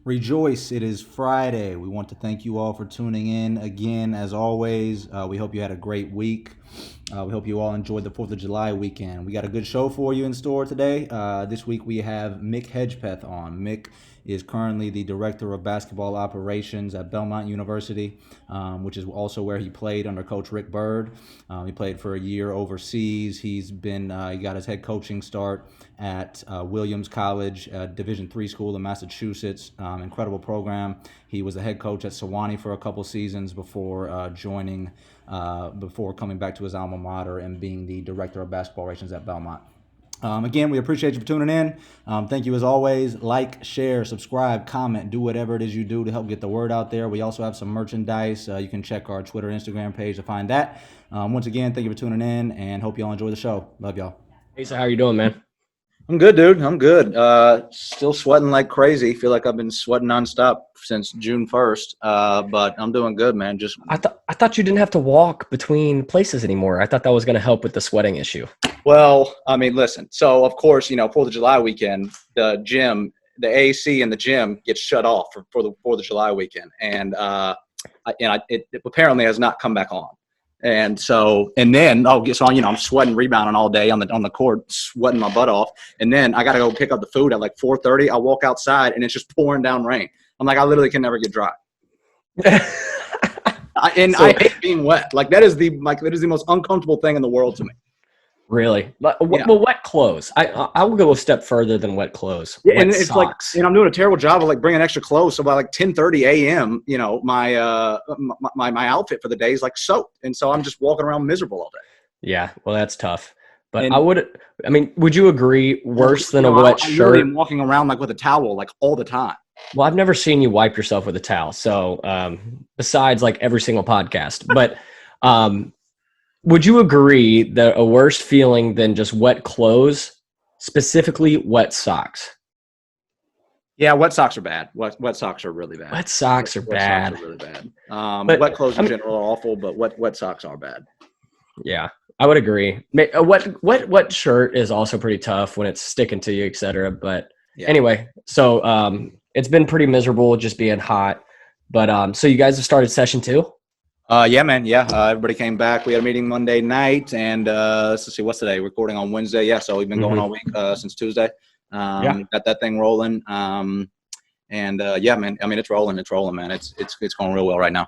Rejoice, it is Friday. We want to thank you all for tuning in again, as always. We hope you had a great week. We hope you all enjoyed the 4th of July weekend. We got a good show for you in store today. This week we have Mick Hedgepeth on. Mick is currently the Director of Basketball Operations at Belmont University, which is also where he played under Coach Rick Byrd. He played for a year overseas. He got his head coaching start at Williams College, a Division III school in Massachusetts. Incredible program. He was the head coach at Sewanee for a couple seasons before before coming back to his alma mater and being the Director of Basketball Operations at Belmont. Again, we appreciate you for tuning in. Thank you as always. Like, share, subscribe, comment, do whatever it is you do to help get the word out there. We also have some merchandise. You can check our Twitter, Instagram page to find that. Once again, thank you for tuning in and hope y'all enjoy the show. Love y'all. Hey, so how you doing, man? I'm good, dude. I'm good. Still sweating like crazy. Feel like I've been sweating nonstop since June 1st. But I'm doing good, man. I thought you didn't have to walk between places anymore. I thought that was going to help with the sweating issue. Well, I mean, listen. So of course, 4th of July weekend, the AC in the gym gets shut off for the 4th of July weekend, and it apparently has not come back on. And then I'm sweating, rebounding all day on the court, sweating my butt off. And then I got to go pick up the food at like 4:30. I walk outside and it's just pouring down rain. I'm like, I literally can never get dry. I hate being wet. Like that is the most uncomfortable thing in the world to me. Really? Well, wet clothes. I will go a step further than wet clothes. Yeah, and it's socks. I'm doing a terrible job of like bringing extra clothes. So by like 10:30 a.m., my outfit for the day is like soaked, and so I'm just walking around miserable all day. Yeah, well, that's tough. But would you agree worse than a wet shirt? I really am walking around like with a towel like all the time. Well, I've never seen you wipe yourself with a towel. So besides like every single podcast, but would you agree that a worse feeling than just wet clothes, specifically wet socks? Yeah, wet socks are bad. Wet socks are really bad. Wet socks are bad. Socks are really bad. Wet clothes in general are awful, but wet socks are bad. Yeah, I would agree. A wet shirt is also pretty tough when it's sticking to you, et cetera. But anyway, so it's been pretty miserable just being hot. But so you guys have started session 2? Yeah, man. Yeah. Everybody came back. We had a meeting Monday night, and let's see, what's today? Recording on Wednesday. Yeah. So we've been going all week since Tuesday. Got that thing rolling. Yeah, man. I mean, it's rolling, man. It's going real well right now.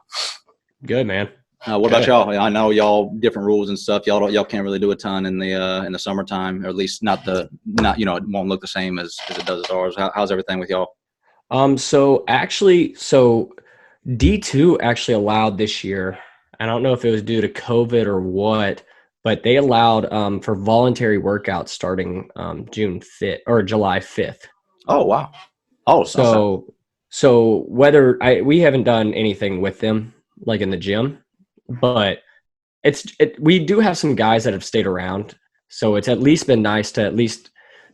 Good, man. What about y'all? I know y'all different rules and stuff. Y'all can't really do a ton in the summertime, or at least not it won't look the same as it does at ours. How's everything with y'all? So D2 actually allowed this year. I don't know if it was due to COVID or what, but they allowed for voluntary workouts starting June 5th or July 5th. Oh, wow. Oh, so we haven't done anything with them like in the gym, but we do have some guys that have stayed around. So it's at least been nice to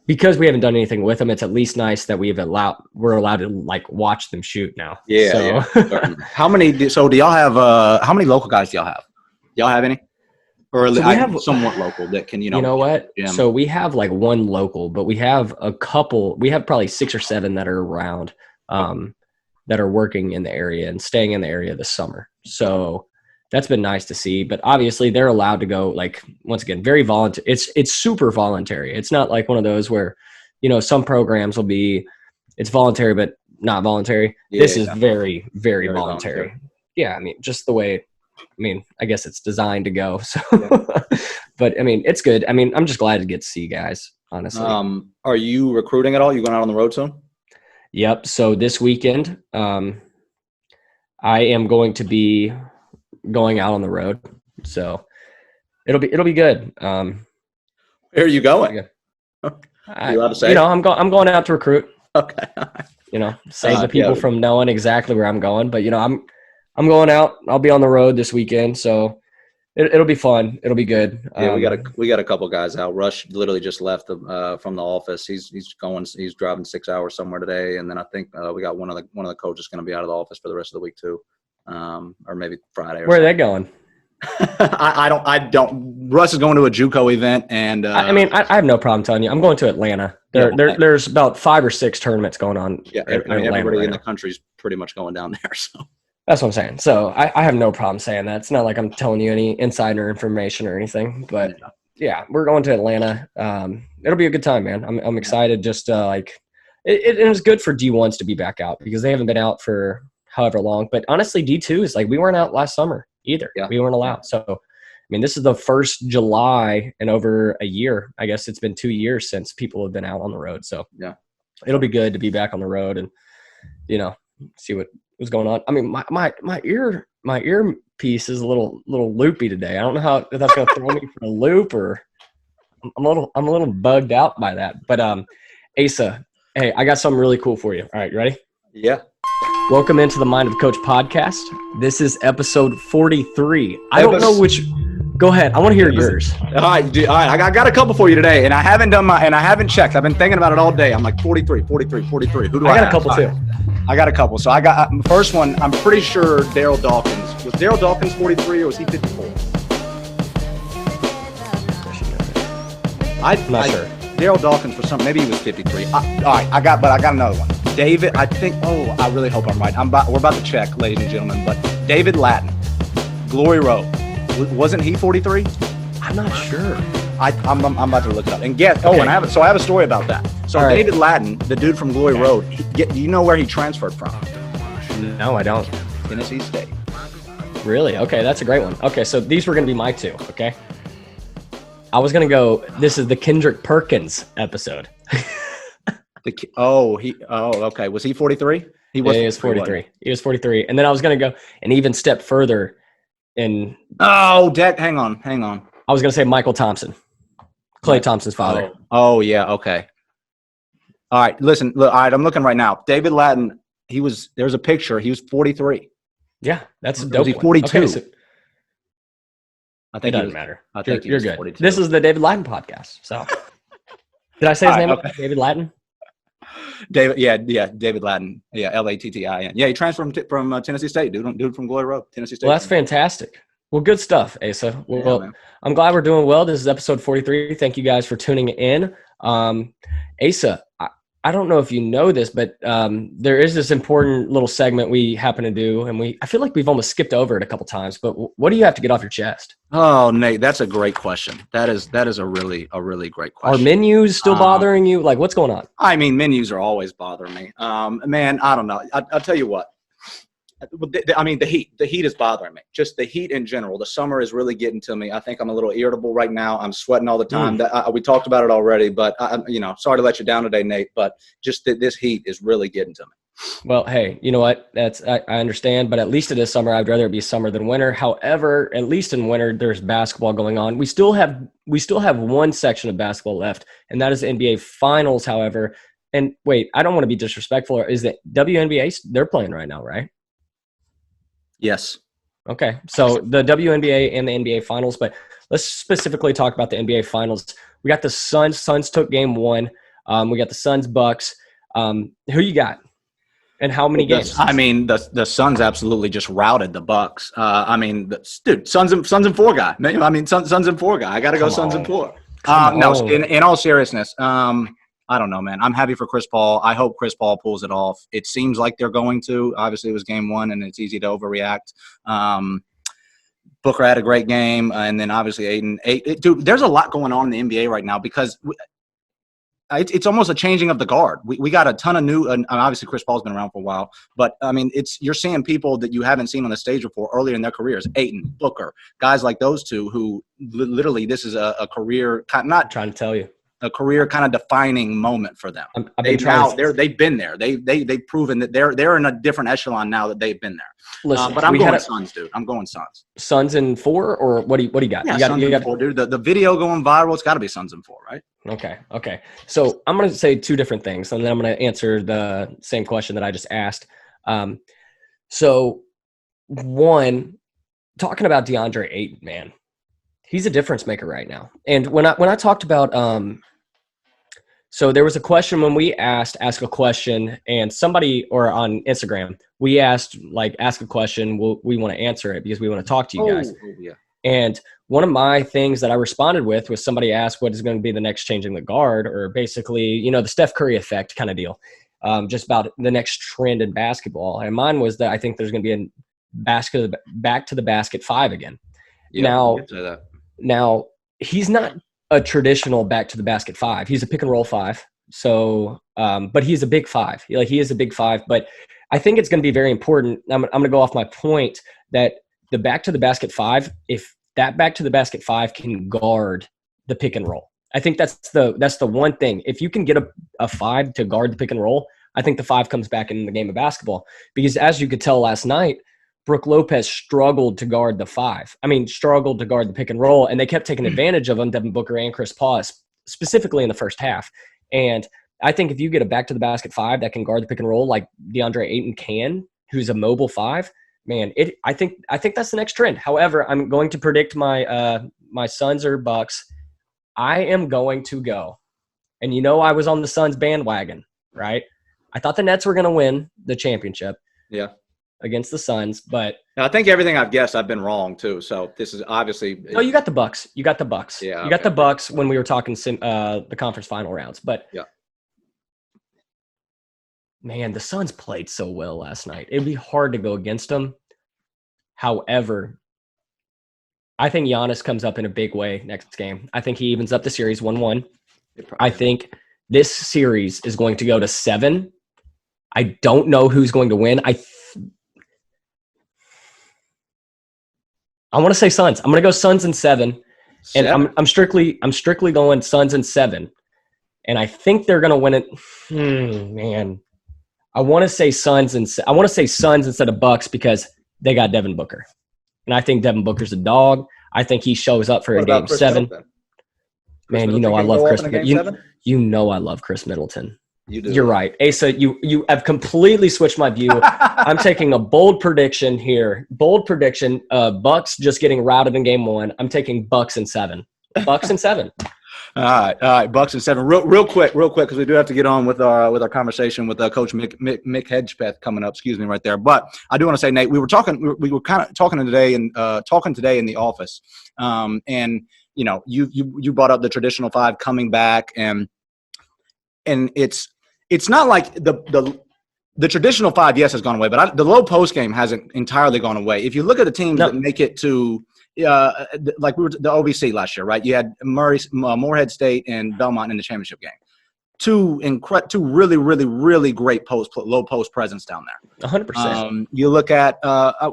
because we haven't done anything with them, it's at least nice that we're allowed to like watch them shoot now. Yeah. So. Yeah. How many do y'all have? How many local guys do y'all have? Y'all have any? Or so have somewhat local that can, You know what? So we have like one local, but we have a couple. We have probably 6 or 7 that are around, that are working in the area and staying in the area this summer. So that's been nice to see, but obviously they're allowed to go, like, once again, very voluntary. It's super voluntary. It's not like one of those where, some programs will be, it's voluntary, but not voluntary. Yeah, this is very, very voluntary. Yeah. I mean, just the way, I guess it's designed to go. So, but it's good. I'm just glad to get to see you guys, honestly. Are you recruiting at all? You going out on the road soon? Yep. So this weekend, I am going to be going out on the road, so it'll be good. Where are you going? Are you allowed to say? I'm going out to recruit. Okay. Save the people from knowing exactly where I'm going. But I'm going out. I'll be on the road this weekend, so it'll be fun. It'll be good. Yeah, we got a couple guys out. Rush literally just left from the office. He's driving 6 hours somewhere today, and then I think we got one of the coaches going to be out of the office for the rest of the week too. Or maybe Friday. Where are they going? I don't. Russ is going to a JUCO event, and I have no problem telling you. I'm going to Atlanta. There's about 5 or 6 tournaments going on. Yeah, in Atlanta everybody right in the now. country's pretty much going down there. So That's what I'm saying. So I have no problem saying that. It's not like I'm telling you any insider information or anything, but yeah, we're going to Atlanta. It'll be a good time, man. I'm excited. Just it was good for D1s to be back out because they haven't been out for however long. But honestly, D2 is like we weren't out last summer either. Yeah. We weren't allowed. So I mean, this is the first July in over a year. I guess it's been 2 years since people have been out on the road. So yeah, it'll be good to be back on the road and see what's going on. I mean, my earpiece is a little loopy today. I don't know if that's gonna throw me for a loop or I'm a little bugged out by that. But Asa, hey, I got something really cool for you. All right, you ready? Yeah. Welcome into the Mind of the Coach podcast. This is episode 43. I don't know which. Go ahead. I want to hear yours. All right, dude, all right. I got a couple for you today, and I haven't checked. I've been thinking about it all day. I'm like 43. Who do I got have? a couple too. I got a couple. So I got the first one. I'm pretty sure Daryl Dawkins. Was Daryl Dawkins 43 or was he 54? I'm not sure. Daryl Dawkins for something. Maybe he was 53. All right, I got another one. David, I think. Oh, I really hope I'm right. We're about to check, ladies and gentlemen. But David Lattin, Glory Road, wasn't he 43? I'm not sure. I'm about to look it up and guess. Okay. Oh, and I have a story about that. So right. David Lattin, the dude from Glory Road, do you know where he transferred from? No, I don't. Tennessee State. Really? Okay, that's a great one. Okay, so these were going to be my two. Okay, I was going to go. This is the Kendrick Perkins episode. Okay. Was he 43? He was 43. He was 43. And then I was going to go an even step further in. Oh, hang on. I was going to say Michael Thompson, Klay Thompson's father. Oh, yeah. Okay. All right. Listen, look, all right. I'm looking right now. David Lattin, there's a picture. He was 43. Yeah. That's a dope. Was he 42? Okay, so I think it doesn't matter. I think you're good. 42. This is the David Lattin podcast. So did I say his name? Okay. David Lattin? David Lattin. Yeah, Lattin. Yeah, he transferred from Tennessee State, dude from Glory Road, Tennessee State. Well, that's fantastic. Well, good stuff, Asa. Well, I'm glad we're doing well. This is episode 43. Thank you guys for tuning in. Asa, I don't know if you know this, but there is this important little segment we happen to do, and I feel like we've almost skipped over it a couple times. But what do you have to get off your chest? Oh, Nate, that's a great question. That is a really great question. Are menus still bothering you? Like, what's going on? I mean, menus are always bothering me. Man, I don't know. I'll tell you what. I mean, the heat is bothering me. Just the heat in general. The summer is really getting to me. I think I'm a little irritable right now. I'm sweating all the time. We talked about it already, but sorry to let you down today, Nate, but just this heat is really getting to me. Well, hey, you know what? I understand, but at least it is summer. I'd rather it be summer than winter. However, at least in winter, there's basketball going on. We still have one section of basketball left, and that is the NBA Finals, however. And wait, I don't want to be disrespectful. Is that WNBA? They're playing right now, right? Yes. Okay. So the WNBA and the NBA Finals, but let's specifically talk about the NBA Finals. We got the Suns. Suns took game 1. We got the Suns Bucks. Who you got? And how many games? I mean, the Suns absolutely just routed the Bucks. Suns and 4 guy. I mean, Suns and 4 guy. I got to go Suns and 4. No, in all seriousness, I don't know, man. I'm happy for Chris Paul. I hope Chris Paul pulls it off. It seems like they're going to. Obviously, it was game 1, and it's easy to overreact. Booker had a great game, and then obviously Ayton. Dude, there's a lot going on in the NBA right now because it's almost a changing of the guard. We got a ton of new, and obviously Chris Paul's been around for a while, but I mean, you're seeing people that you haven't seen on the stage before earlier in their careers. Ayton, Booker, guys like those two who literally this is a career, not trying to tell you. A career kind of defining moment for them. They've been there. They've proven that they're in a different echelon now that they've been there. Listen, but I'm going Suns, dude. I'm going Suns. Suns in 4, or what do you got? Yeah, Suns in 4, dude. The video going viral. It's got to be Suns in 4, right? Okay. So I'm going to say 2 different things, and then I'm going to answer the same question that I just asked. So one, talking about DeAndre Ayton, man. He's a difference maker right now. And when I talked about so there was a question when we ask a question, and somebody, or on Instagram, we asked, like, ask a question, we want to answer it because we want to talk to you guys. Yeah. And one of my things that I responded with was somebody asked what is going to be the next change in the guard, or basically, the Steph Curry effect kind of deal, just about the next trend in basketball. And mine was that I think there's going to be a back to the basket 5 again. Yeah, Now he's not a traditional back to the basket 5. He's a pick and roll 5. So, but he's a big 5. He is a big 5. But I think it's going to be very important. I'm going to go off my point that the back to the basket 5, if that back to the basket 5 can guard the pick and roll, I think that's the one thing. If you can get a 5 to guard the pick and roll, I think the 5 comes back in the game of basketball. Because as you could tell last night, Brook Lopez struggled to guard the 5. Struggled to guard the pick and roll, and they kept taking advantage of him, Devin Booker and Chris Paul, specifically in the first half. And I think if you get a back to the basket 5 that can guard the pick and roll like DeAndre Ayton can, who's a mobile 5, man, I think that's the next trend. However, I'm going to predict my Suns or Bucks. I am going to go, and I was on the Suns bandwagon, right? I thought the Nets were going to win the championship. Yeah. Against the Suns, but now, I think everything I've guessed, I've been wrong too. So this is obviously. No, you got the Bucks. You got the Bucks. Yeah, you got the Bucks when we were talking the conference final rounds. But yeah, man, the Suns played so well last night. It'd be hard to go against them. However, I think Giannis comes up in a big way next game. I think he evens up the series 1-1. I think this series is going to go to 7. I don't know who's going to win. I want to say Suns. I'm going to go Suns in 7. And I'm strictly going Suns in 7. And I think they're going to win it. Man. I want to say Suns instead of Bucks because they got Devin Booker. And I think Devin Booker's a dog. I think he shows up for a game 7. Man, I love Chris Middleton. I love Chris Middleton. You do. You're right. Asa, you have completely switched my view. I'm taking a bold prediction here. Bold prediction. Bucks just getting routed in game 1. I'm taking Bucks in 7. Bucks in 7. All right. Bucks in 7. Real quick, because we do have to get on with our conversation with Coach Mick Hedgepeth coming up. Excuse me, right there. But I do want to say, Nate, we were kind of talking today in the office, and you brought up the traditional 5 coming back, and it's not like the traditional 5, yes, has gone away, but the low post game hasn't entirely gone away. If you look at the teams that make it to like we were the OVC last year, right? You had Morehead State and Belmont in the championship game. Two really, really, really great low post presence down there. 100%. You look at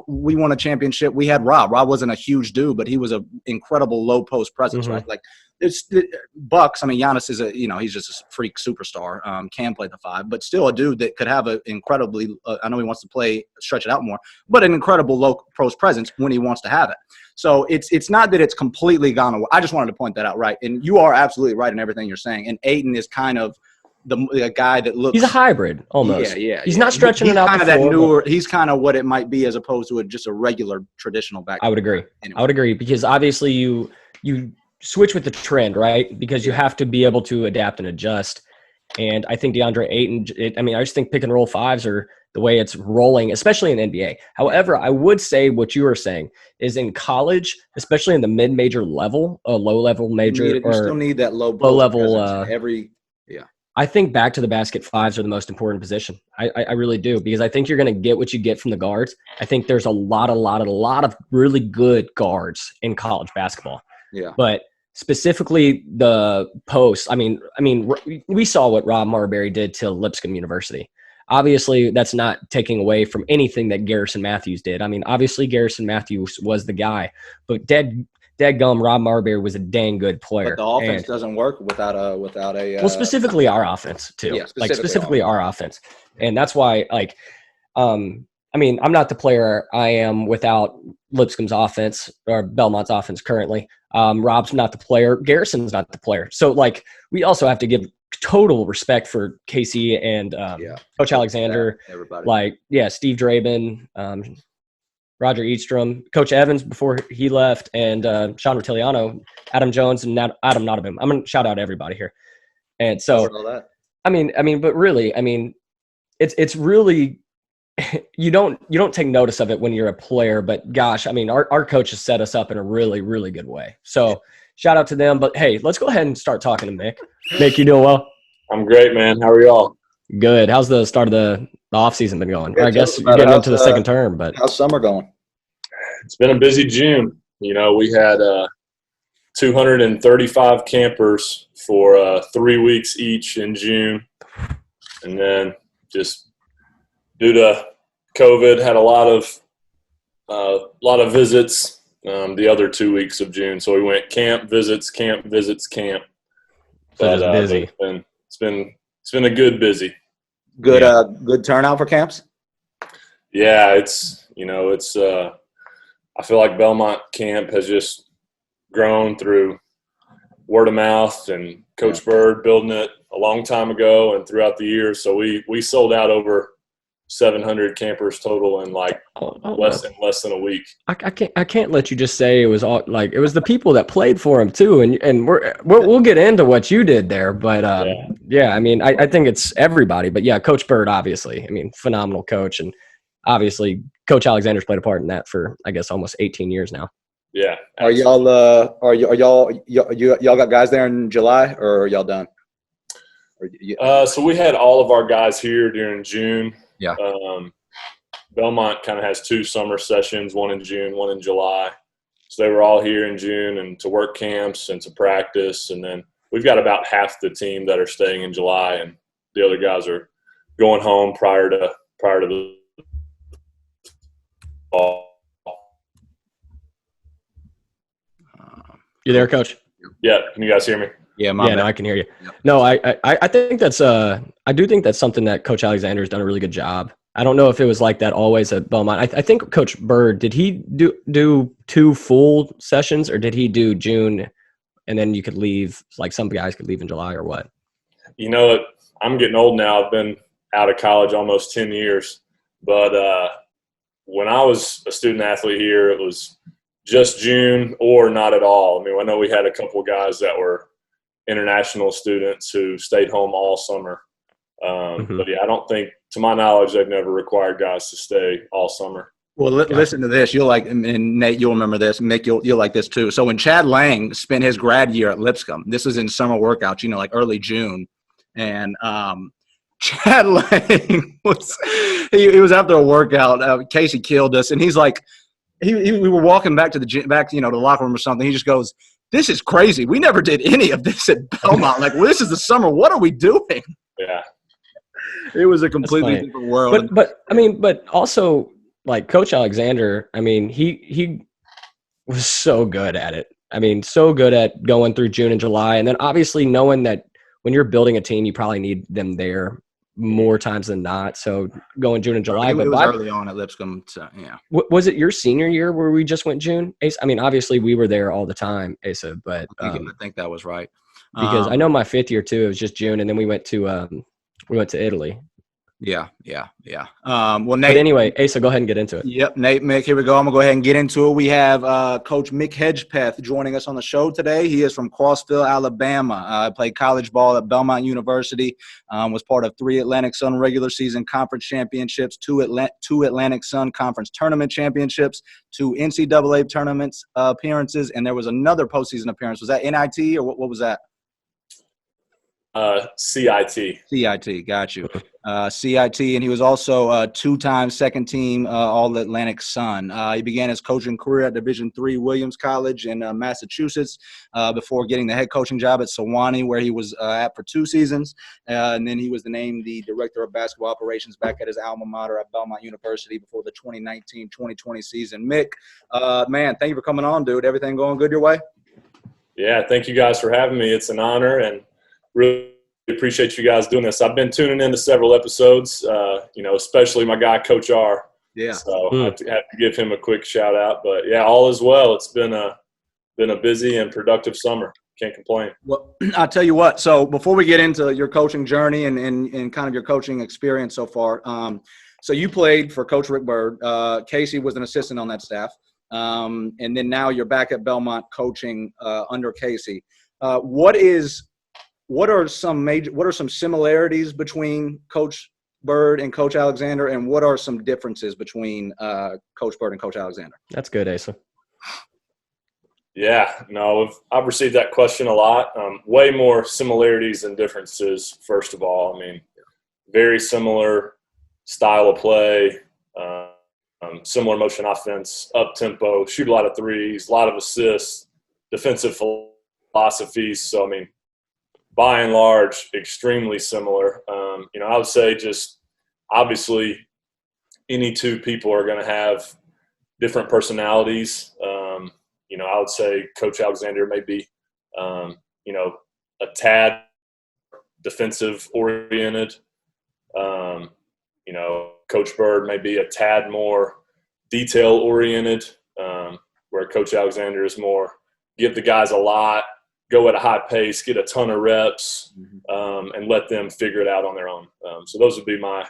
we won a championship. We had Rob. Rob wasn't a huge dude, but he was an incredible low post presence, right? Like it's Bucks. Giannis is he's just a freak superstar. Can play the 5, but still a dude that could have an incredibly. I know he wants to stretch it out more, but an incredible low post presence when he wants to have it. So it's not that it's completely gone away. I just wanted to point that out, right? And you are absolutely right in everything you're saying. And Ayton is kind of the guy that looks. He's a hybrid almost. Yeah. He's not stretching it out. Kind of that newer. He's kind of what it might be as opposed to just a regular traditional back. I would agree. Anyway. I would agree because obviously you switch with the trend, right? Because you have to be able to adapt and adjust. And I think DeAndre Ayton. I just think pick and roll 5s are the way it's rolling, especially in NBA. However, I would say what you were saying is in college, especially in the mid-major level, a low-level major, you still need that low level. I think back to the basket 5s are the most important position. I really do because I think you're going to get what you get from the guards. I think there's a lot of really good guards in college basketball. Yeah, but specifically the post. We saw what Rob Marbury did to Lipscomb University. Obviously, that's not taking away from anything that Garrison Matthews did. Obviously, Garrison Matthews was the guy, but deadgum Rob Marbury was a dang good player. But the offense doesn't work without a. Well, specifically our offense too. Yeah, specifically our offense, and that's why I'm not the player I am without Lipscomb's offense or Belmont's offense currently. Rob's not the player. Garrison's not the player. So we also have to give total respect for Casey and Coach Alexander, everybody. Steve Draben, Roger Eastrom, Coach Evans before he left, and Sean Rotiliano, Adam Jones, and Adam Notabim. I'm gonna shout out everybody here. And so, but really, it's really you don't take notice of it when you're a player, but gosh, I mean, our coaches set us up in a really, really good way. So shout out to them. But hey, let's go ahead and start talking to Mick. Mick, you doing well? I'm great, man. How are y'all? Good. How's the start of the off season been going? Yeah, Or I tell guess us you're about it. getting into the second term, but How's summer going? It's been a busy June. We had 235 campers for 3 weeks each in June. And then just due to COVID, had a lot of visits the other 2 weeks of June. So we went camp, visits, camp, visits, camp. so just busy. It's been a good busy. Good, Yeah. good turnout for camps. Yeah, it's I feel like Belmont camp has just grown through word of mouth and Coach Byrd building it a long time ago and throughout the years. So we sold out over 700 campers total in less than a week. I can't let you just say it was all like it was the people that played for him too, and we'll get into what you did there, but I mean I think it's everybody, but yeah, Coach Byrd obviously, I mean phenomenal coach, and obviously Coach Alexander's played a part in that for I guess almost 18 years now. Yeah. Are y'all got guys there in July, or are y'all done? So we had all of our guys here during June. Yeah. Belmont kind of has 2 summer sessions, one in June, one in July. So they were all here in June and to work camps and to practice. And then we've got about half the team that are staying in July, and the other guys are going home prior to the fall. You there, Coach? Yeah. Can you guys hear me? Yeah, No, I can hear you. Yep. No, I think that's I do think that's something that Coach Alexander's done a really good job. I don't know if it was like that always at Belmont. I think Coach Byrd, did he do 2 full sessions, or did he do June and then you could leave, like some guys could leave in July, or what? I'm getting old now. I've been out of college almost 10 years. But when I was a student athlete here, it was just June or not at all. I mean, I know we had a couple of guys that were international students who stayed home all summer. But yeah, I don't think, to my knowledge, they've never required guys to stay all summer. Well, listen to this. You'll like, and Nate, you'll remember this. Mick, you'll like this too. So when Chad Lang spent his grad year at Lipscomb, this was in summer workouts, like early June, and Chad Lang he was after a workout. Casey killed us, and he's like, we were walking back to the gym, the locker room or something. He just goes, "This is crazy. We never did any of this at Belmont. Like, well, this is the summer. What are we doing?" Yeah. It was a completely different world. But also, like Coach Alexander, I mean, he was so good at it. I mean, so good at going through June and July, and then obviously knowing that when you're building a team, you probably need them there more times than not. So going June and July. It was early on at Lipscomb, so yeah. Was it your senior year where we just went June? Asa, I mean, obviously we were there all the time, Asa, but I think that was right. Because I know my 5th year too, it was just June, and then we went to Italy. Yeah. Well, Nate. But anyway, Asa, go ahead and get into it. Yep, Nate, Mick, here we go. I'm going to go ahead and get into it. We have Coach Mick Hedgepeth joining us on the show today. He is from Crossville, Alabama. Played college ball at Belmont University, was part of 3 Atlantic Sun regular season conference championships, 2 Atlantic Sun conference tournament championships, 2 NCAA tournaments appearances, and there was another postseason appearance. Was that NIT or what was that? CIT. CIT, got you. CIT, and he was also a 2-time second-team All-Atlantic Sun. He began his coaching career at Division III Williams College in Massachusetts before getting the head coaching job at Sewanee, where he was at for 2 seasons. And then he was named the Director of Basketball Operations back at his alma mater at Belmont University before the 2019-2020 season. Mick, man, thank you for coming on, dude. Everything going good your way? Yeah, thank you guys for having me. It's an honor, and really appreciate you guys doing this. I've been tuning into several episodes, especially my guy, Coach R. Yeah. So I have to give him a quick shout out. But, yeah, all is well. It's been a busy and productive summer. Can't complain. Well, I'll tell you what. So before we get into your coaching journey and kind of your coaching experience so far, so you played for Coach Rick Byrd. Casey was an assistant on that staff. And then now you're back at Belmont coaching under Casey. What are some similarities between Coach Byrd and Coach Alexander, and what are some differences between Coach Byrd and Coach Alexander? That's good, Asa. Yeah, no, I've received that question a lot. Way more similarities than differences, first of all. I mean, very similar style of play, similar motion offense, up-tempo, shoot a lot of threes, a lot of assists, defensive philosophies. So, I mean, by and large, extremely similar. I would say just obviously any two people are going to have different personalities. I would say Coach Alexander may be, a tad defensive oriented. Coach Byrd may be a tad more detail oriented, where Coach Alexander is more give the guys a lot, go at a high pace, get a ton of reps, and let them figure it out on their own. So those would be my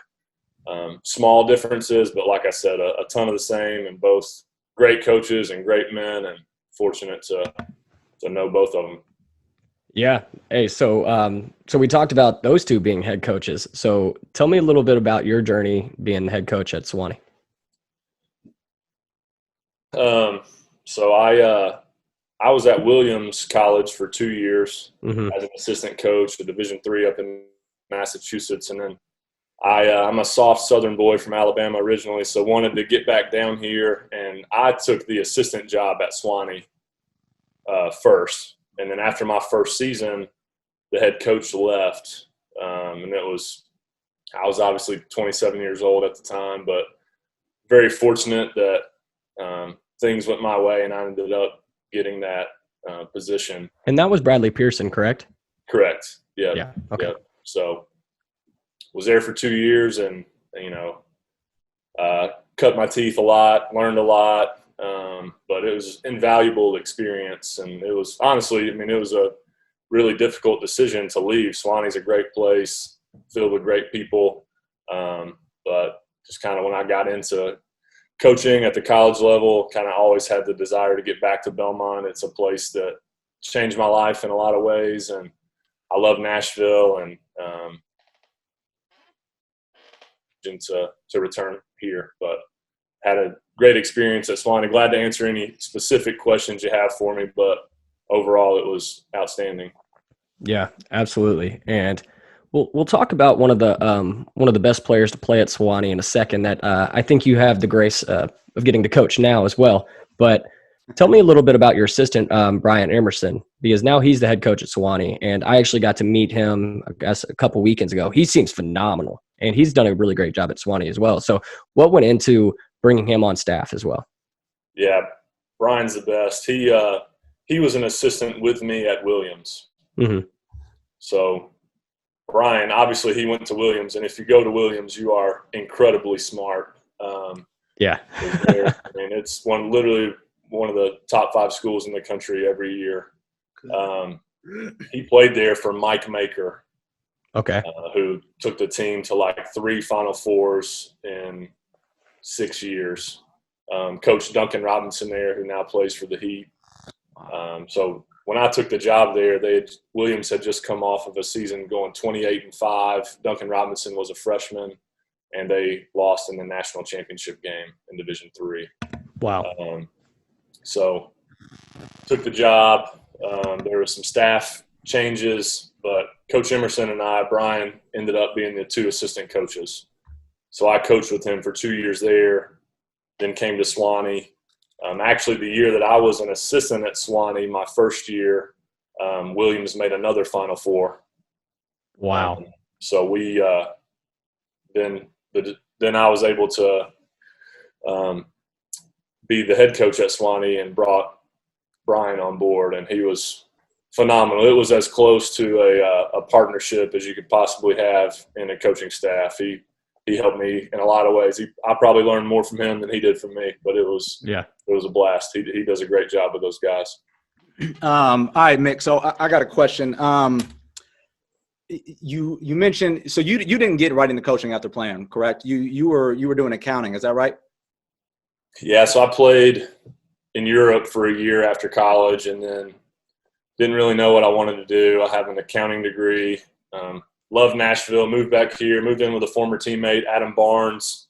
small differences, but like I said, a ton of the same, and both great coaches and great men, and fortunate to know both of them. Yeah. Hey, so we talked about those two being head coaches. So tell me a little bit about your journey being head coach at Sewanee. So I was at Williams College for 2 years as an assistant coach, a Division III up in Massachusetts, and then I'm a soft Southern boy from Alabama originally, so wanted to get back down here, and I took the assistant job at Sewanee first. And then after my first season, the head coach left, and I was obviously 27 years old at the time, but very fortunate that things went my way, and I ended up getting that position. And that was Bradley Pearson, correct? Correct. Yeah. Yeah. Okay. Yep. So was there for 2 years, and cut my teeth a lot, learned a lot. But it was invaluable experience, and it was honestly, it was a really difficult decision to leave. Sewanee's a great place, filled with great people. But just kind of when I got into coaching at the college level, kind of always had the desire to get back to Belmont. It's a place that changed my life in a lot of ways, and I love Nashville, and to return here. But had a great experience at Sewanee. Glad to answer any specific questions you have for me, but overall it was outstanding. Yeah, absolutely. And we'll talk about one of the best players to play at Sewanee in a second that I think you have the grace of getting to coach now as well. But tell me a little bit about your assistant, Brian Emerson, because now he's the head coach at Sewanee, and I actually got to meet him, I guess, a couple weekends ago. He seems phenomenal, and he's done a really great job at Sewanee as well. So what went into bringing him on staff as well? Yeah, Brian's the best. He was an assistant with me at Williams. Mm-hmm. So Brian, obviously he went to Williams, and if you go to Williams, you are incredibly smart. Yeah. It's literally one of the top 5 schools in the country every year. He played there for Mike Maker. Okay. Who took the team to like 3 Final Fours in 6 years. Coach Duncan Robinson there, who now plays for the Heat. So when I took the job there, Williams had just come off of a season going 28-5. Duncan Robinson was a freshman, and they lost in the national championship game in Division III. Wow. So took the job. There were some staff changes, but Coach Emerson and Brian, ended up being the 2 assistant coaches. So I coached with him for 2 years there, then came to Sewanee. Actually, the year that I was an assistant at Sewanee, my first year, Williams made another Final Four. Wow. So we then I was able to be the head coach at Sewanee and brought Brian on board, and he was phenomenal. It was as close to a partnership as you could possibly have in a coaching staff. He helped me in a lot of ways. I probably learned more from him than he did from me, but it was a blast. He does a great job with those guys. All right, Mick. So I got a question. You mentioned, so you didn't get right into coaching after playing, correct? You were doing accounting, is that right? Yeah. So I played in Europe for a year after college, and then didn't really know what I wanted to do. I have an accounting degree. loved Nashville, moved back here, moved in with a former teammate, Adam Barnes,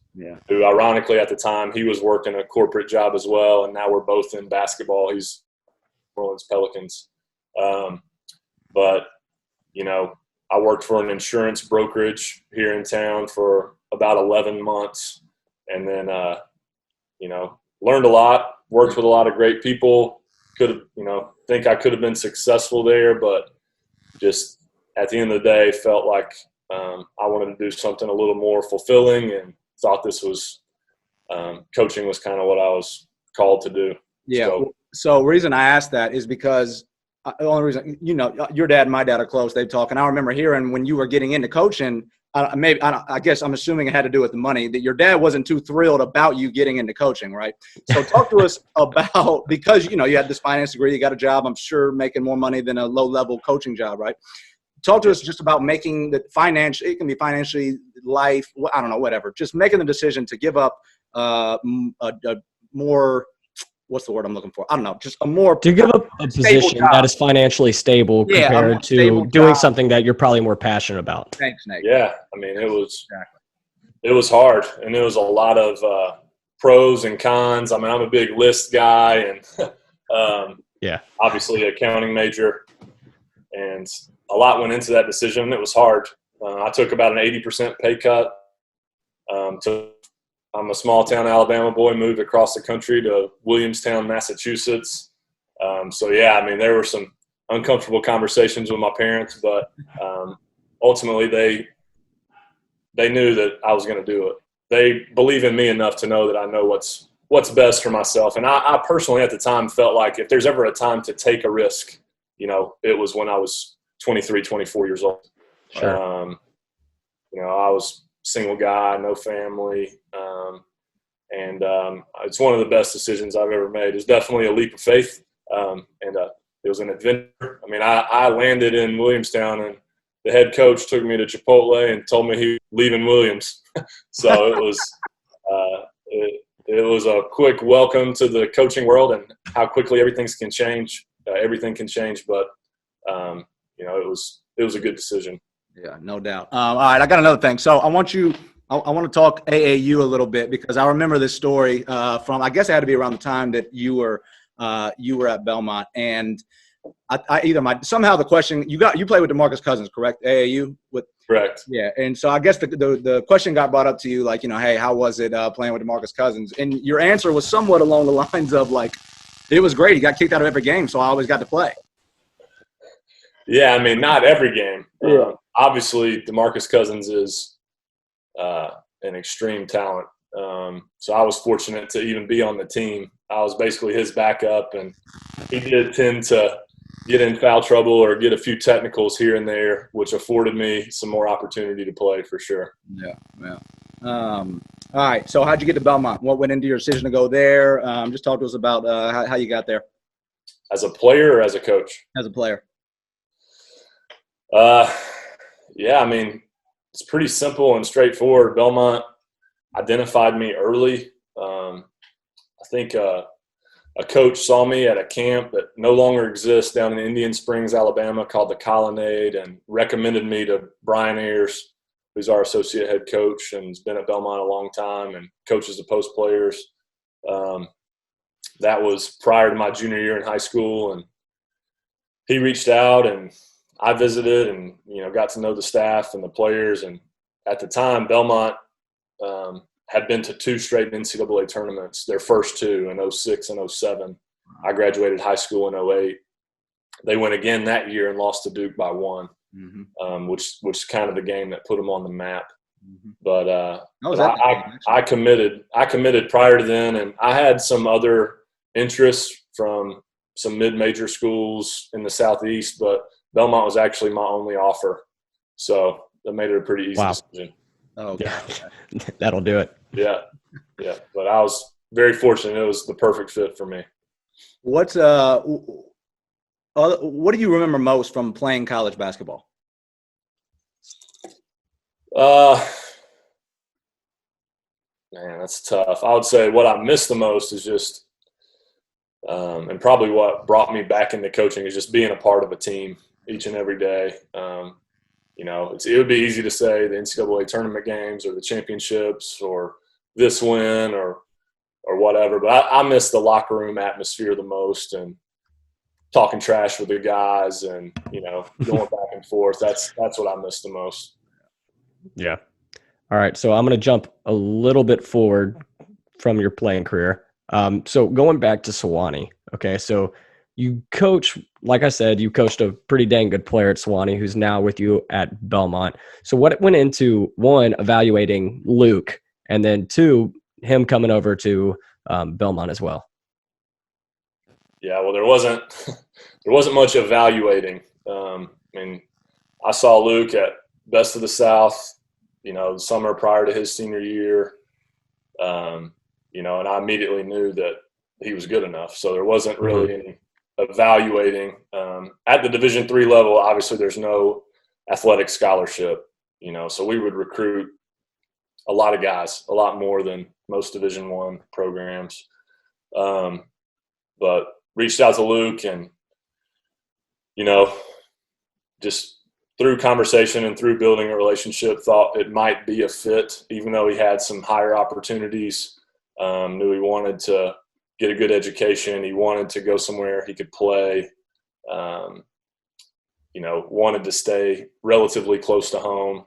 who ironically at the time he was working a corporate job as well, and now we're both in basketball. He's New Orleans Pelicans. But, you know, I worked for an insurance brokerage here in town for about 11 months and then, you know, learned a lot, worked with a lot of great people. Could have, you know, think I could have been successful there, but just at the end of the day felt like I wanted to do something a little more fulfilling and thought this was coaching was kind of what I was called to do. Yeah. So the reason I asked that is because the only reason, you know, your dad and my dad are close. They talk. And I remember hearing when you were getting into coaching, I guess I'm assuming it had to do with the money, that your dad wasn't too thrilled about you getting into coaching, right? So talk to us about, because, you know, you had this finance degree, you got a job, I'm sure making more money than a low-level coaching job, right? Talk to us just about making the financial, it can be financially, life, I don't know, whatever. Just making the decision to give up a more, what's the word I'm looking for? I don't know, just a more to give up a position job that is financially stable compared to doing something that you're probably more passionate about. Thanks, Nate. Yeah, I mean, it was hard, and there was a lot of pros and cons. I mean, I'm a big list guy, and obviously accounting major, and a lot went into that decision. It was hard. I took about an 80% pay cut. I'm a small town Alabama boy, moved across the country to Williamstown, Massachusetts. So, yeah, I mean, there were some uncomfortable conversations with my parents, but ultimately they knew that I was going to do it. They believe in me enough to know that I know what's best for myself. And I personally at the time felt like if there's ever a time to take a risk, you know, it was when I was 23, 24 years old. Sure. You know, I was single guy, no family. And it's one of the best decisions I've ever made. It's definitely a leap of faith. And it was an adventure. I mean, I landed in Williamstown and the head coach took me to Chipotle and told me he was leaving Williams. So it was a quick welcome to the coaching world and how quickly everything can change. Everything can change, but you know, it was a good decision. Yeah, no doubt. All right, I got another thing. So I want to talk AAU a little bit because I remember this story from, I guess it had to be around the time that you were at Belmont, and somehow the question you played with Demarcus Cousins, correct? AAU with correct. Yeah, and so I guess the question got brought up to you, like, you know, hey, how was it playing with Demarcus Cousins? And your answer was somewhat along the lines of like, it was great. He got kicked out of every game, so I always got to play. Yeah, I mean, not every game. Yeah. Obviously, Demarcus Cousins is an extreme talent. So I was fortunate to even be on the team. I was basically his backup, and he did tend to get in foul trouble or get a few technicals here and there, which afforded me some more opportunity to play for sure. Yeah. All right. So how'd you get to Belmont? What went into your decision to go there? Just talk to us about how you got there. As a player or as a coach? As a player. Yeah, I mean, it's pretty simple and straightforward. Belmont identified me early. I think a coach saw me at a camp that no longer exists down in Indian Springs, Alabama, called the Colonnade, and recommended me to Brian Ayers, who's our associate head coach and has been at Belmont a long time and coaches the post players. That was prior to my junior year in high school, and he reached out and I visited and, you know, got to know the staff and the players. And at the time, Belmont had been to 2 straight NCAA tournaments, their first 2 in 06 and 07. I graduated high school in 08. They went again that year and lost to Duke by 1, which is kind of the game that put them on the map. But I committed prior to then, and I had some other interests from some mid-major schools in the Southeast, but Belmont was actually my only offer. So that made it a pretty easy decision. Oh, yeah. That'll do it. Yeah. But I was very fortunate. It was the perfect fit for me. What do you remember most from playing college basketball? Man, that's tough. I would say what I miss the most is just and probably what brought me back into coaching is just being a part of a team each and every day. it would be easy to say the NCAA tournament games or the championships or this win or whatever. But I miss the locker room atmosphere the most, and talking trash with the guys and, going back and forth. That's what I miss the most. Yeah. All right. So I'm going to jump a little bit forward from your playing career. So going back to Sewanee. Okay. So you coach, like I said, you coached a pretty dang good player at Sewanee who's now with you at Belmont. So what went into, one, evaluating Luke, and then two, him coming over to Belmont as well? Yeah, well, there wasn't much evaluating. I saw Luke at Best of the South, the summer prior to his senior year, and I immediately knew that he was good enough. So there wasn't really any evaluating. At the Division III level, obviously there's no athletic scholarship, so we would recruit a lot of guys, a lot more than most Division I programs. But reached out to Luke and, just through conversation and through building a relationship, thought it might be a fit, even though he had some higher opportunities, knew he wanted to get a good education. He wanted to go somewhere he could play, wanted to stay relatively close to home.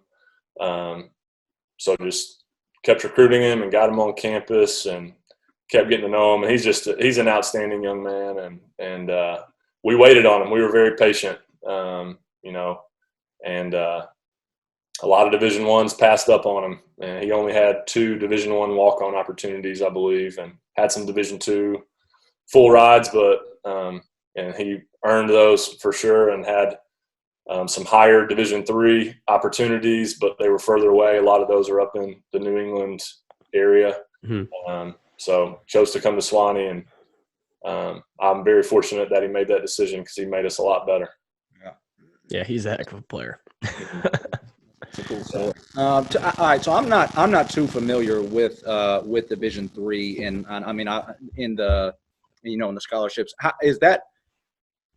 So just kept recruiting him and got him on campus and kept getting to know him. And he's an outstanding young man. And we waited on him. We were very patient, and a lot of Division I's passed up on him. And he only had 2 Division I walk-on opportunities, I believe, and had some Division II full rides, but and he earned those for sure and had some higher Division III opportunities, but they were further away. A lot of those are up in the New England area. So chose to come to Sewanee, and I'm very fortunate that he made that decision because he made us a lot better. Yeah, he's a heck of a player. Cool story. All right, so I'm not too familiar with Division III, and in the scholarships.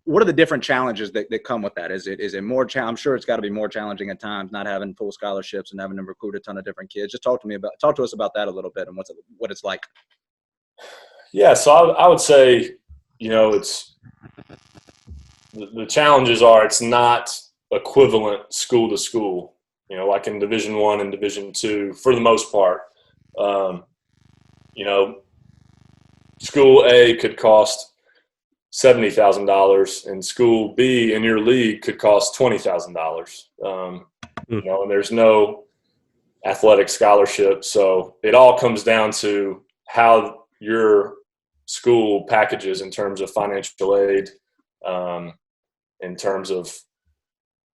What are the different challenges that come with that? Is it more? I'm sure it's got to be more challenging at times, not having full scholarships and having to recruit a ton of different kids. Just talk to us about that a little bit and what it's like. Yeah, so I would say, it's the challenges are it's not equivalent school to school. Like in Division I and Division II, for the most part. School A could cost $70,000, and School B in your league could cost $20,000. And there's no athletic scholarship, so it all comes down to how your school packages in terms of financial aid, in terms of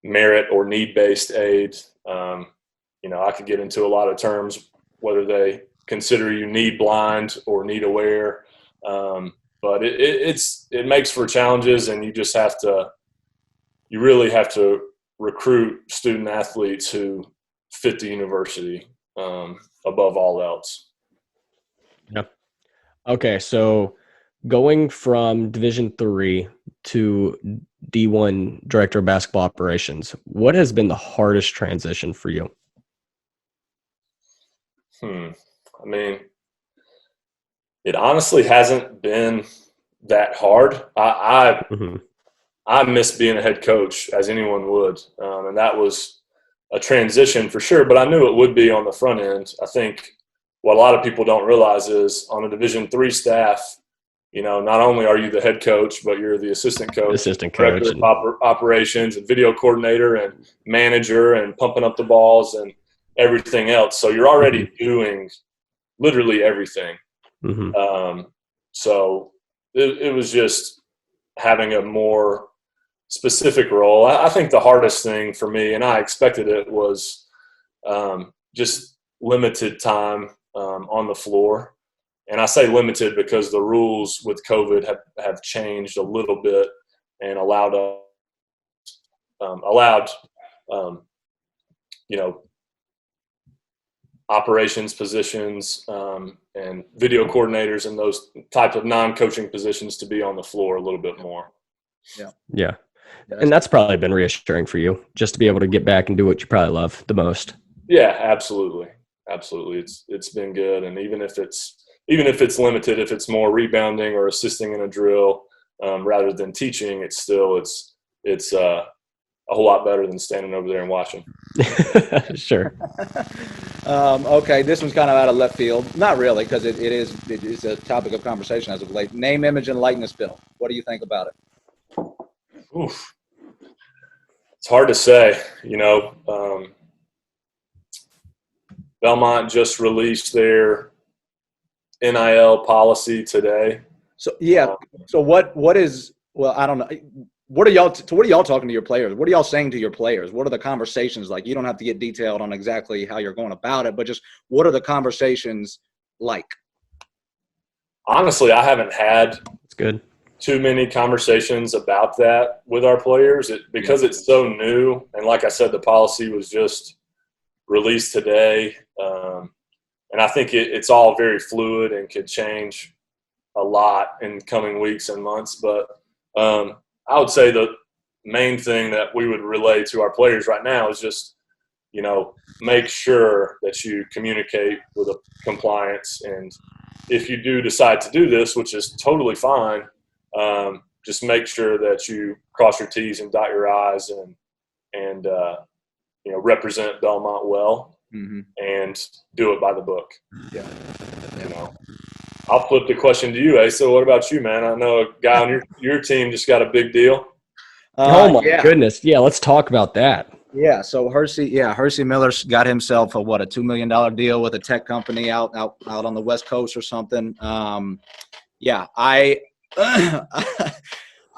merit or need-based aid. I could get into a lot of terms, whether they consider you need blind or need aware. But it makes for challenges, and you really have to recruit student athletes who fit the university above all else. Yep. Okay, so going from Division III to D1 Director of Basketball Operations, what has been the hardest transition for you? It honestly hasn't been that hard. I miss being a head coach, as anyone would, and that was a transition for sure, but I knew it would be on the front end. I think what a lot of people don't realize is on a Division III staff, not only are you the head coach, but you're the assistant coach, director of operations and video coordinator and manager and pumping up the balls and everything else. So you're already doing literally everything. So it was just having a more specific role. I think the hardest thing for me, and I expected it, was just limited time on the floor. And I say limited because the rules with COVID have changed a little bit and allowed operations positions and video coordinators and those types of non-coaching positions to be on the floor a little bit more. Yeah. And that's probably been reassuring for you, just to be able to get back and do what you probably love the most. Yeah, absolutely. It's been good. And even if it's limited, if it's more rebounding or assisting in a drill, rather than teaching, it's a whole lot better than standing over there and watching. Sure. Okay, this one's kind of out of left field. Not really, because it is a topic of conversation as of late. Name, image, and likeness bill. What do you think about it? Oof. It's hard to say. Belmont just released their NIL policy today. So yeah. So what is? Well, I don't know. What are y'all talking to your players? What are y'all saying to your players? What are the conversations like? You don't have to get detailed on exactly how you're going about it, but just what are the conversations like? Honestly, I haven't had too many conversations about that with our players because it's so new. And like I said, the policy was just released today. And I think it's all very fluid and could change a lot in coming weeks and months. But I would say the main thing that we would relay to our players right now is just, make sure that you communicate with a compliance. And if you do decide to do this, which is totally fine, just make sure that you cross your T's and dot your I's and represent Belmont well, and do it by the book. Yeah. I'll flip the question to you, Asa. What about you, man? I know a guy on your team just got a big deal. Oh my goodness. Yeah, let's talk about that. Yeah, so Hersey Miller's got himself a $2 million deal with a tech company out on the West Coast or something.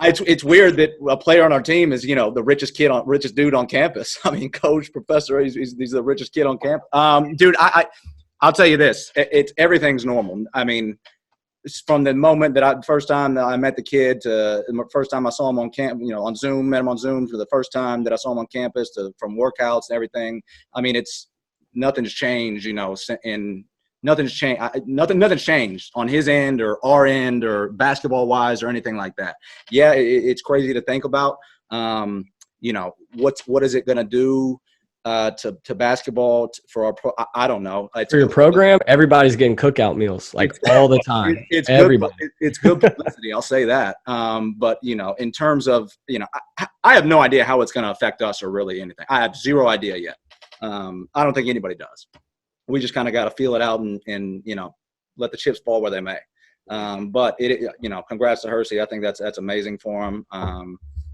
It's weird that a player on our team is the richest dude on campus. I mean, coach, professor, he's the richest kid on campus. Dude, I'll tell you this, everything's normal. I mean, from the moment that first time that I met the kid to the first time I saw him on camp, on Zoom, met him on Zoom for the first time that I saw him on campus from workouts and everything. I mean, nothing's changed, and nothing's changed. Nothing's changed on his end or our end or basketball wise or anything like that. Yeah, it's crazy to think about. What is it going to do to basketball for our I don't know. For your program, everybody's getting cookout meals all the time. It's everybody. It's good publicity. I'll say that. But in terms of I have no idea how it's going to affect us or really anything. I have zero idea yet. I don't think anybody does. We just kind of got to feel it out and let the chips fall where they may. But congrats to Hersey. I think that's amazing for him.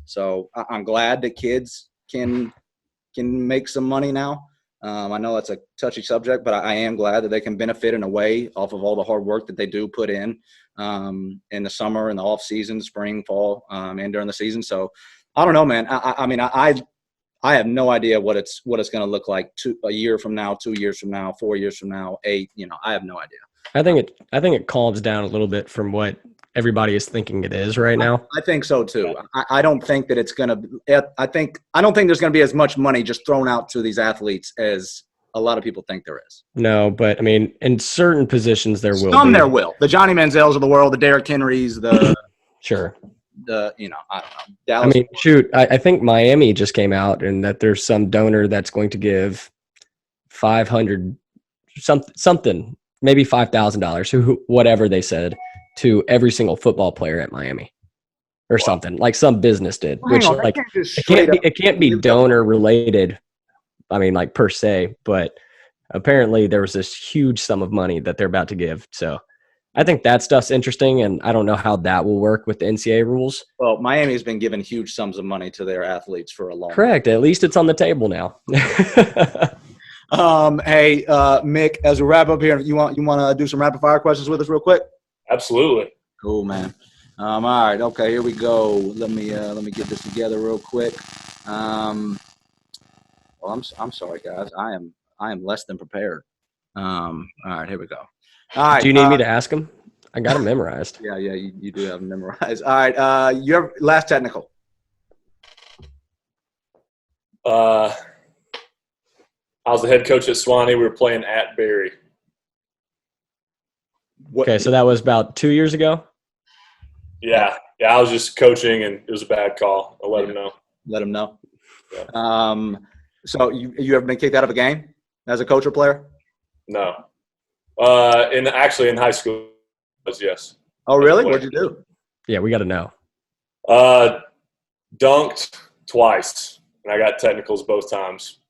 So I'm glad that kids can make some money now. I know that's a touchy subject, but I am glad that they can benefit in a way off of all the hard work that they do put in the summer and the off season, spring, fall, and during the season. So I don't know, man. I have no idea what it's going to look like a year from now, 2 years from now, 4 years from now, 8. I have no idea. I think it calms down a little bit from what everybody is thinking it is right now. I think so too. I don't think that it's going to. I don't think there's going to be as much money just thrown out to these athletes as a lot of people think there is. No, but I mean, in certain positions there will. Some there will. The Johnny Manziels of the world, the Derrick Henrys, the sure. I don't know. Dallas. I mean, shoot, I think Miami just came out and that there's some donor that's going to give $500 something, maybe $5,000, whatever they said, to every single football player at Miami or something, like some business did, which it can't be donor related. I mean, like per se, but apparently there was this huge sum of money that they're about to give. So I think that stuff's interesting, and I don't know how that will work with the NCAA rules. Well, Miami's been giving huge sums of money to their athletes for a long time. Correct. At least it's on the table now. Hey, Mick, as we wrap up here, you want to do some rapid fire questions with us real quick? Absolutely. Cool, man. All right. Okay, here we go. Let me get this together real quick. Well, I'm sorry, guys. I am less than prepared. All right, here we go. All right. Do you need me to ask them? I got them memorized. Yeah, you do have them memorized. All right. Your last technical. I was the head coach at Swanee. We were playing at Barry. Okay, so that was about 2 years ago? Yeah, I was just coaching, and it was a bad call. I'll let him know. Let them know. Yeah. So you ever been kicked out of a game as a coach or player? No. In high school, yes. Oh, really? What'd you do? Yeah, we got to know. Dunked twice, and I got technicals both times.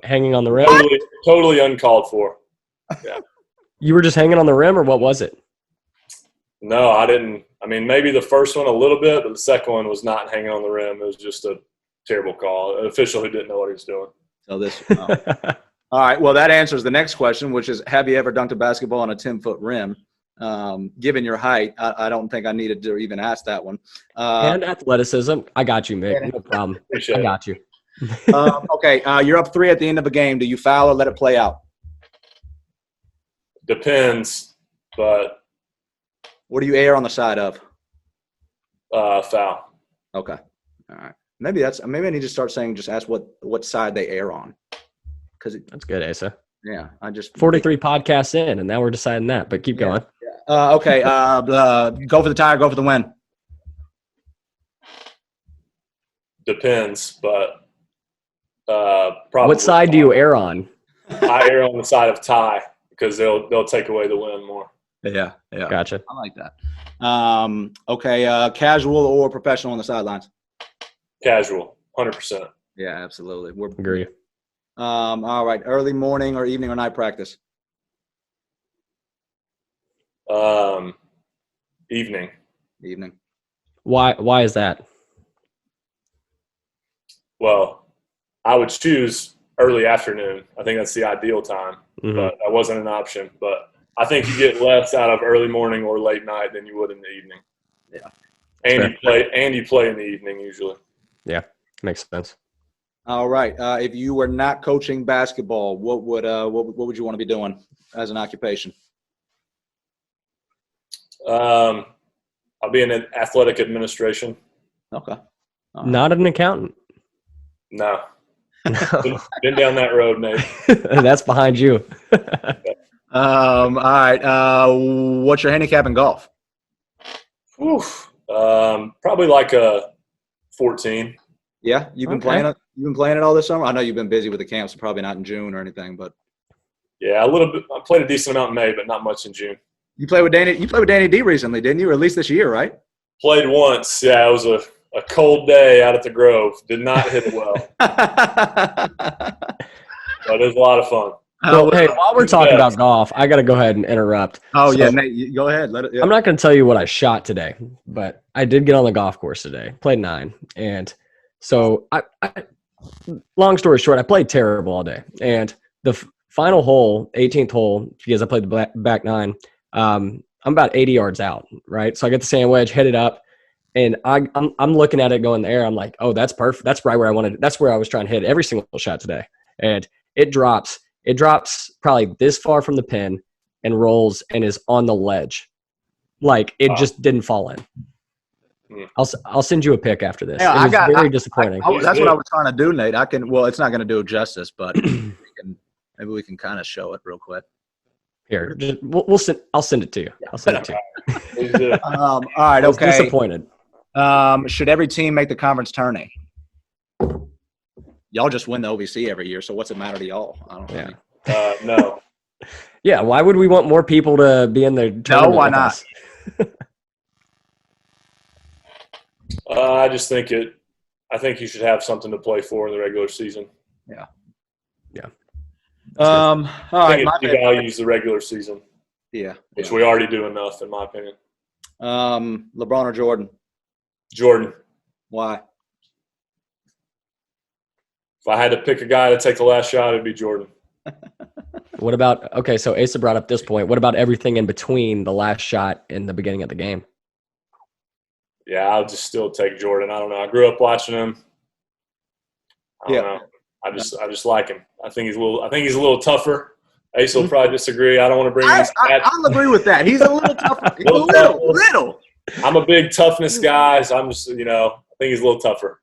Hanging on the rim? Totally uncalled for. Yeah. You were just hanging on the rim, or what was it? No, I didn't. I mean, maybe the first one a little bit, but the second one was not hanging on the rim. It was just a terrible call. An official who didn't know what he was doing. So all right. Well, that answers the next question, which is, have you ever dunked a basketball on a 10-foot rim? Given your height, I don't think I needed to even ask that one. And athleticism. I got you, Mick. No problem. I got you. Okay. You're up 3 at the end of a game. Do you foul or let it play out? Depends, but What do you err on the side of? foul. Okay. All right. Maybe I need to start saying, just ask what side they err on. That's good, Asa. Yeah, I just 43 podcasts in, and now we're deciding that. But keep going. Okay. Go for the tie, go for the win. Depends, but probably. What side do you err on? I err on the side of tie because they'll take away the win more. Yeah. Gotcha. I like that. Okay. Casual or professional on the sidelines? Casual, 100%. Yeah, absolutely. Agree. All right. Early morning or evening or night practice? Evening. Evening. Why is that? Well, I would choose early afternoon. I think that's the ideal time, but that wasn't an option. But I think you get less out of early morning or late night than you would in the evening. Yeah. You play in the evening usually. Yeah, makes sense. All right. If you were not coaching basketball, what would you want to be doing as an occupation? I'll be in athletic administration. Okay. Not an accountant. No. Been down that road, Nate. That's behind you. All right. What's your handicap in golf? Oof. Probably like a 14. Yeah, you've been playing it. You've been playing it all this summer. I know you've been busy with the camps, so probably not in June or anything. But yeah, a little bit. I played a decent amount in May, but not much in June. You played with Danny D recently, didn't you? Or at least this year, right? Played once. Yeah, it was a cold day out at the Grove. Did not hit it well, but it was a lot of fun. Well, hey, while we're talking about golf, I got to go ahead and interrupt. Yeah, Nate, go ahead. Let it. Yeah. I'm not going to tell you what I shot today, but I did get on the golf course today. Played 9, and so I long story short, I played terrible all day. And the final hole, 18th hole, because I played the back 9, I'm about 80 yards out, right? So I get the sand wedge, hit it up, and I'm looking at it going in the air. I'm like, oh, that's perfect. That's right where I wanted. That's where I was trying to hit every single shot today. And it drops. It drops probably this far from the pin and rolls and is on the ledge. Like it just didn't fall in. I'll send you a pic after this. Yeah, it was very disappointing. That's what I was trying to do, Nate. Well, it's not going to do it justice, but maybe we can kind of show it real quick. Here, I'll send it to you. I'll send it to you. All right, okay. Disappointed. Should every team make the conference tourney? Y'all just win the OVC every year, so what's it matter to y'all? I don't know. No. Yeah, why would we want more people to be in the tournament? No, why not? I just think I think you should have something to play for in the regular season. Yeah. All right. It devalues the regular season. Yeah. Which we already do enough, in my opinion. LeBron or Jordan? Jordan. Why? If I had to pick a guy to take the last shot, it'd be Jordan. What about – okay, so Asa brought up this point. What about everything in between the last shot and the beginning of the game? Yeah, I'll just still take Jordan. I don't know. I grew up watching him. I don't know. I just like him. I think he's a little tougher. Asa will probably disagree. I don't want to bring I'll agree with that. He's a little tougher. He's a little. I'm a big toughness guy, so I'm just, I think he's a little tougher.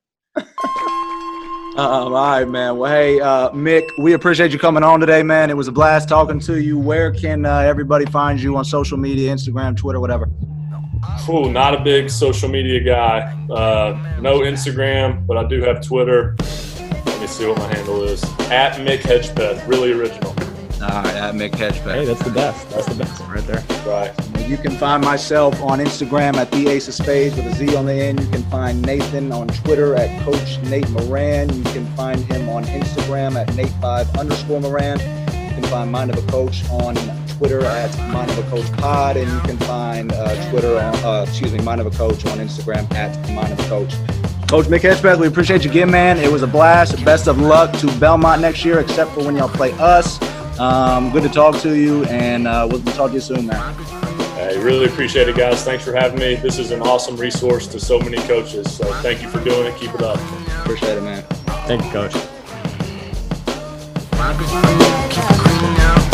All right, man. Well, hey, Mick, we appreciate you coming on today, man. It was a blast talking to you. Where can everybody find you on social media, Instagram, Twitter, whatever? Not a big social media guy. No Instagram, but I do have Twitter. Let me see what my handle is. At Mick Hedgepeth, really original. All right, at Mick Hedgepeth. Hey, that's the best. That's the best right there. Right. You can find myself on Instagram at the Ace of Spades with a Z on the end. You can find Nathan on Twitter at Coach Nate Moran. You can find him on Instagram at Nate5_Moran. You can find Mind of a Coach on Twitter at Mind of a Coach Pod, and you can find Mind of a Coach on Instagram at Mind of a Coach. Coach Mick Hedgepeth, we appreciate you again, man. It was a blast. Best of luck to Belmont next year, except for when y'all play us. Good to talk to you, and we'll talk to you soon, man. I really appreciate it, guys. Thanks for having me. This is an awesome resource to so many coaches. So thank you for doing it. Keep it up. Appreciate it, man. Thank you, Coach. Keep it clean now.